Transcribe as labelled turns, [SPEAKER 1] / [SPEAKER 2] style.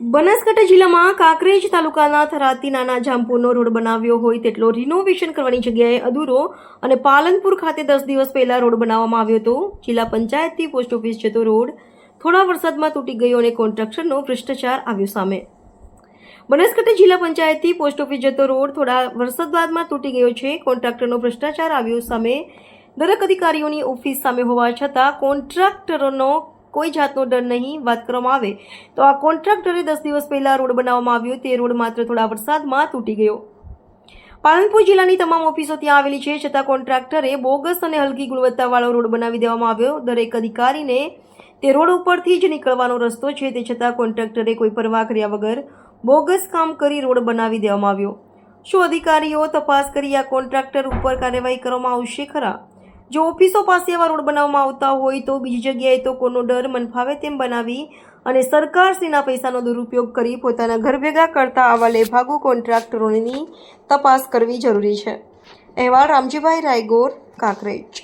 [SPEAKER 1] બનાસકાંઠા જિલ્લામાં કાંકરેજ તાલુકાના થરાદથી નાના જામપુરનો રોડ બનાવ્યો હોય તેટલો રિનોવેશન કરવાની જગ્યાએ અધૂરો અને પાલનપુર ખાતે 10 દિવસ પહેલા રોડ બનાવવામાં આવ્યો હતો. જિલ્લા પંચાયતથી પોસ્ટ ઓફિસ જતો રોડ થોડા વરસાદમાં તૂટી ગયો અને કોન્ટ્રાક્ટરનો ભ્રષ્ટાચાર આવ્યો સામે. બનાસકાંઠા જિલ્લા પંચાયતથી પોસ્ટ ઓફિસ જતો રોડ થોડા વરસાદ બાદમાં તૂટી ગયો છે. કોન્ટ્રાક્ટરનો ભ્રષ્ટાચાર આવ્યો સામે. દરેક અધિકારીઓની ઓફિસ સામે હોવા છતાં કોન્ટ્રાક્ટરોનો કોઈ જાતનો ડર નહીં. વાત કરવામાં આવે તો આ કોન્ટ્રાક્ટરે 10 દિવસ પહેલા રોડ બનાવવામાં આવ્યો તે રોડ માત્ર થોડા વરસાદમાં તૂટી ગયો. પાલનપુર જિલ્લાની તમામ ઓફિસો ત્યાં આવેલી છે, છતાં કોન્ટ્રાક્ટરે બોગસ અને હલકી ગુણવત્તાવાળો રોડ બનાવી દેવામાં આવ્યો. દરેક અધિકારીને તે રોડ ઉપરથી જ નીકળવાનો રસ્તો છે, તે છતાં કોન્ટ્રાક્ટરે કોઈ પરવા કર્યા વગર બોગસ કામ કરી રોડ બનાવી દેવામાં આવ્યો. શું અધિકારીઓ તપાસ કરી આ કોન્ટ્રાક્ટર ઉપર કાર્યવાહી કરવામાં આવશે ખરા? જો ઓફિસો પાસે આવા રોડ બનાવવામાં આવતા હોય તો બીજી જગ્યાએ તો કોનો ડર મન ફાવે તેમ બનાવી અને સરકારશ્રીના પૈસાનો દુરુપયોગ કરી પોતાના ઘર ભેગા કરતા આવા લેભાગુ કોન્ટ્રાક્ટરોની તપાસ કરવી જરૂરી છે. અહેવાલ રામજીભાઈ રાયગોર, કાંકરેજ.